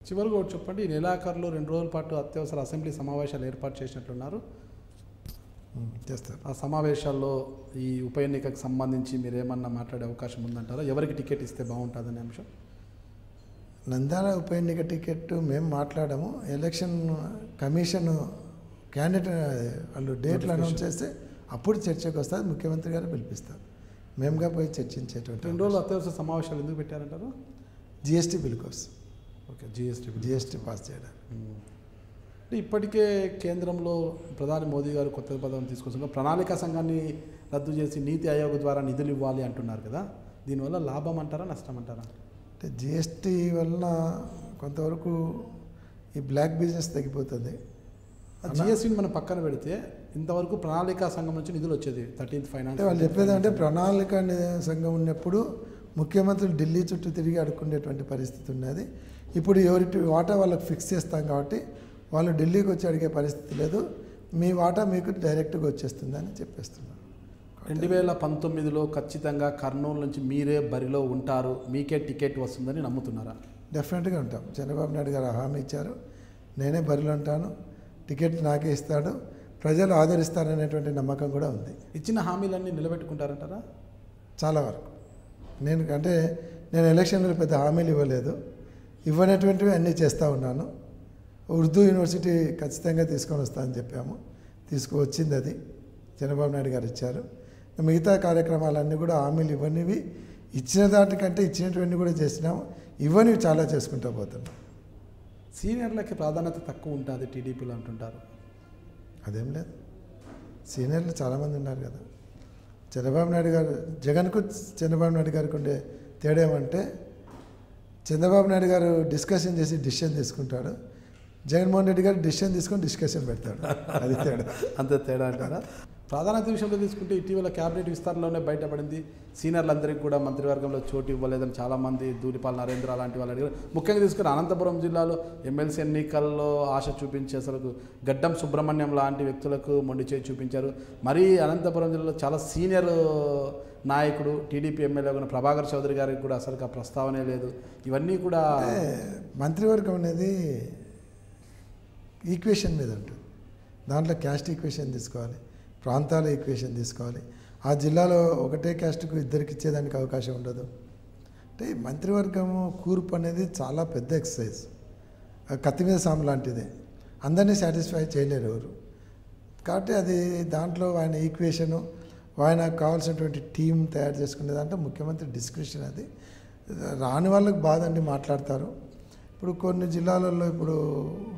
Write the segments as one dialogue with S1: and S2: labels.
S1: చివరిగా ఒకటి చెప్పండి, ఈ నెలాఖరులో 2 రోజుల పాటు అత్యవసర అసెంబ్లీ సమావేశాలు ఏర్పాటు చేసినట్లున్నారు.
S2: చేస్తారు.
S1: ఆ సమావేశాల్లో ఈ ఉప ఎన్నికకు సంబంధించి మీరు ఏమన్నా మాట్లాడే అవకాశం ఉందంటారా? ఎవరికి టికెట్ ఇస్తే బాగుంటుందనే అంశం.
S2: నంద్యాల ఉప ఎన్నిక టికెట్ మేము మాట్లాడము. ఎలక్షన్ కమిషన్ క్యాండిడేట్ వాళ్ళు డేట్లు అనౌన్స్ చేస్తే అప్పుడు చర్చకు వస్తుంది. ముఖ్యమంత్రి గారు పిలిపిస్తారు. మేముగా పోయి చర్చించేటువంటి
S1: 2 రోజులు అత్యవసర సమావేశాలు ఎందుకు పెట్టారంటారు?
S2: జిఎస్టీ బిల్ కోసం.
S1: ఓకే, జిఎస్టీ
S2: పాస్ చేయడానికి.
S1: ఇప్పటికే కేంద్రంలో ప్రధాని మోదీ గారు కొత్త పదవిని తీసుకొచ్చిన ప్రణాళికా సంఘాన్ని రద్దు చేసి నీతి ఆయోగ్ ద్వారా నిధులు ఇవ్వాలి అంటున్నారు కదా, దీనివల్ల లాభం అంటారా నష్టం అంటారా?
S2: అంటే జిఎస్టీ వలన కొంతవరకు ఈ బ్లాక్ బిజినెస్ తగ్గిపోతుంది.
S1: జిఎస్టీని మనం పక్కన పెడితే ఇంతవరకు ప్రణాళికా సంఘం నుంచి నిధులు వచ్చేది 13th ఫైనాన్స్.
S2: అంటే వాళ్ళు చెప్పేది అంటే ప్రణాళిక సంఘం ఉన్నప్పుడు ముఖ్యమంత్రులు ఢిల్లీ చుట్టూ తిరిగి అడుక్కునేటువంటి పరిస్థితి ఉన్నది. ఇప్పుడు ఎవరి వాటా వాళ్ళకి ఫిక్స్ చేస్తాం కాబట్టి వాళ్ళు ఢిల్లీకి వచ్చి అడిగే పరిస్థితి లేదు. మీ వాటా మీకు డైరెక్ట్గా వచ్చేస్తుందని చెప్పేస్తున్నారు.
S1: 2019లో ఖచ్చితంగా కర్నూలు నుంచి మీరే బరిలో ఉంటారు, మీకే టికెట్ వస్తుందని నమ్ముతున్నారా?
S2: డెఫినెట్గా ఉంటాం. చంద్రబాబు నాయుడు గారు హామీ ఇచ్చారు, నేనే బరిలో ఉంటాను, టికెట్ నాకే ఇస్తాడు, ప్రజలు ఆదరిస్తారనేటువంటి నమ్మకం కూడా ఉంది.
S1: ఇచ్చిన హామీలన్నీ నిలబెట్టుకుంటారంటారా?
S2: చాలా వరకు. నేను ఎలక్షన్లో పెద్ద హామీలు ఇవ్వలేదు, ఇవ్వనటువంటివి అన్నీ చేస్తూ ఉన్నాను. ఉర్దూ యూనివర్సిటీ ఖచ్చితంగా తీసుకొని వస్తానని చెప్పాము, తీసుకువచ్చింది. అది చంద్రబాబు నాయుడు గారు ఇచ్చారు. మిగతా కార్యక్రమాలన్నీ కూడా హామీలు ఇవ్వనివి ఇచ్చిన దాటికంటే ఇచ్చినటువంటి కూడా చేసినాము, ఇవ్వనివి చాలా చేసుకుంటూ పోతున్నాం.
S1: సీనియర్లకి ప్రాధాన్యత తక్కువ ఉంటుంది టీడీపీలో అంటుంటారు.
S2: అదేం లేదు, సీనియర్లు చాలామంది ఉన్నారు కదా. చంద్రబాబు నాయుడు గారు జగన్కు చంద్రబాబు నాయుడు గారికి ఉండే తేడా ఏమంటే, చంద్రబాబు నాయుడు గారు డిస్కషన్ చేసి డిసిషన్ తీసుకుంటాడు, జగన్మోహన్ రెడ్డి గారు డిసిషన్ తీసుకొని డిస్కషన్ పెడతాడు. అది తేడా.
S1: అంతే తేడా అంటారా? ప్రాధాన్యత విషయంలో తీసుకుంటే ఇటీవల క్యాబినెట్ విస్తరణలోనే బయటపడింది, సీనియర్లందరికీ కూడా మంత్రివర్గంలో చోటు ఇవ్వలేదని చాలామంది దూలిపాల నరేంద్ర అలాంటి వాళ్ళు అడిగారు. ముఖ్యంగా తీసుకుని అనంతపురం జిల్లాలో ఎమ్మెల్సీ ఎన్నికల్లో ఆశ చూపించే అసలు గడ్డం సుబ్రహ్మణ్యం లాంటి వ్యక్తులకు మొండి చేయి చూపించారు. మరీ అనంతపురం జిల్లాలో చాలా సీనియర్ నాయకుడు టీడీపీ ఎమ్మెల్యే ఉన్న ప్రభాకర్ చౌదరి గారికి కూడా అసలు ఆ ప్రస్తావనే లేదు. ఇవన్నీ కూడా
S2: మంత్రివర్గం అనేది ఈక్వేషన్ మీద ఉంటుంది. దాంట్లో క్యాస్ట్ ఈక్వేషన్ తీసుకోవాలి, ప్రాంతాల ఈక్వేషన్ తీసుకోవాలి. ఆ జిల్లాలో ఒకటే క్యాస్ట్కు ఇద్దరికి ఇచ్చేదానికి అవకాశం ఉండదు. అంటే మంత్రివర్గము కూర్పు అనేది చాలా పెద్ద ఎక్సర్సైజ్, కత్తి మీద సాము లాంటిదే. అందరినీ సాటిస్ఫై చేయలేరు ఎవరు. కాబట్టి అది దాంట్లో ఆయన ఈక్వేషను, ఆయనకు కావాల్సినటువంటి టీం తయారు చేసుకునే దాంట్లో ముఖ్యమంత్రి డిస్క్రిప్షన్. అది రాని వాళ్ళకి బాధ అండి మాట్లాడతారు. ఇప్పుడు కొన్ని జిల్లాలలో ఇప్పుడు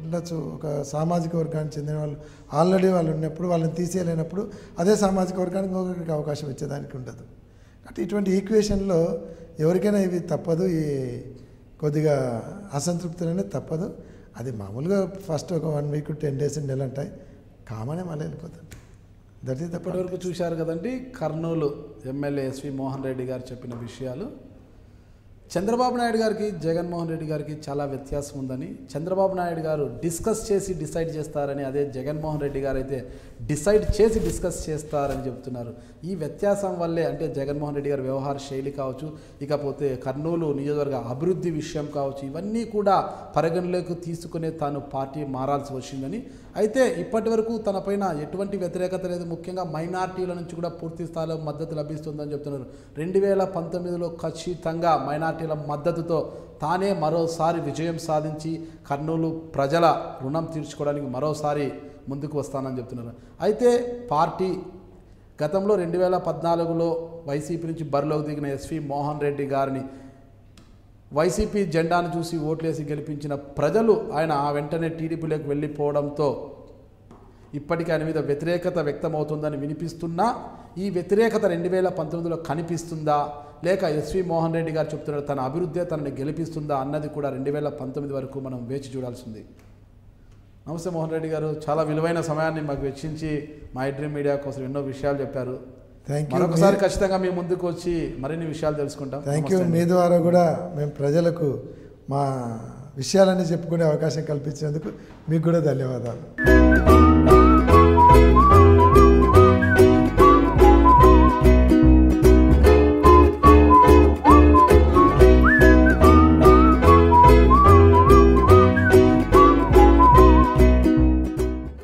S2: ఉండొచ్చు, ఒక సామాజిక వర్గానికి చెందిన వాళ్ళు ఆల్రెడీ వాళ్ళు ఉన్నప్పుడు వాళ్ళని తీసేయలేనప్పుడు అదే సామాజిక వర్గానికి ఇంకొకరికి అవకాశం ఇచ్చేదానికి ఉండదు. కాబట్టి ఇటువంటి ఈక్వేషన్లో ఎవరికైనా ఇవి తప్పదు, ఈ కొద్దిగా అసంతృప్తులు అనేది తప్పదు. అది మామూలుగా ఫస్ట్ ఒక 1 వీక్ 10 days నెల ఉంటాయి, కామనే మళ్ళీ వెళ్ళిపోతుంది. దట్ ఈస్
S1: ఇప్పటివరకు చూశారు కదండి కర్నూలు ఎమ్మెల్యే ఎస్వి మోహన్ రెడ్డి గారు చెప్పిన విషయాలు. చంద్రబాబు నాయుడు గారికి జగన్మోహన్ రెడ్డి గారికి చాలా వ్యత్యాసం ఉందని, చంద్రబాబు నాయుడు గారు డిస్కస్ చేసి డిసైడ్ చేస్తారని, అదే జగన్మోహన్ రెడ్డి గారు అయితే డిసైడ్ చేసి డిస్కస్ చేస్తారని చెప్తున్నారు. ఈ వ్యత్యాసం వల్లే అంటే జగన్మోహన్ రెడ్డి గారి వ్యవహార శైలి కావచ్చు, ఇకపోతే కర్నూలు నియోజకవర్గ అభివృద్ధి విషయం కావచ్చు, ఇవన్నీ కూడా పరిగణలోకి తీసుకునే తాను పార్టీ మారాల్సి వచ్చిందని. అయితే ఇప్పటి వరకు తన పైన ఎటువంటి వ్యతిరేకత లేదు, ముఖ్యంగా మైనార్టీల నుంచి కూడా పూర్తి స్థాయిలో మద్దతు లభిస్తుందని చెప్తున్నారు. 2019లో ఖచ్చితంగా మైనార్టీల మద్దతుతో తానే మరోసారి విజయం సాధించి కర్నూలు ప్రజల రుణం తీర్చుకోవడానికి మరోసారి ముందుకు వస్తానని చెప్తున్నారు. అయితే పార్టీ గతంలో 2014లో వైసీపీ నుంచి బరిలోకి దిగిన ఎస్వి మోహన్ రెడ్డి గారిని వైసీపీ జెండాను చూసి ఓట్లేసి గెలిపించిన ప్రజలు ఆయన ఆ వెంటనే టీడీపీలోకి వెళ్ళిపోవడంతో ఇప్పటికీ ఆయన మీద వ్యతిరేకత వ్యక్తమవుతుందని వినిపిస్తున్నా, ఈ వ్యతిరేకత 2019లో కనిపిస్తుందా, లేక ఎస్వి మోహన్ రెడ్డి గారు చెప్తున్నారు తన అభివృద్ధి తనని గెలిపిస్తుందా అన్నది కూడా 2019 వరకు మనం వేచి చూడాల్సింది. నమస్తే మోహన్ రెడ్డి గారు, చాలా విలువైన సమయాన్ని మాకు వెచ్చించి మా డ్రీమ్ మీడియా కోసం ఎన్నో విషయాలు చెప్పారు. మరొకసారి ఖచ్చితంగా మీ ముందుకు వచ్చి మరిన్ని విషయాలు తెలుసుకుంటాం.
S2: Thank you. మీ ద్వారా కూడా మేము ప్రజలకు మా విషయాలన్నీ చెప్పుకునే అవకాశం కల్పించినందుకు మీకు కూడా ధన్యవాదాలు.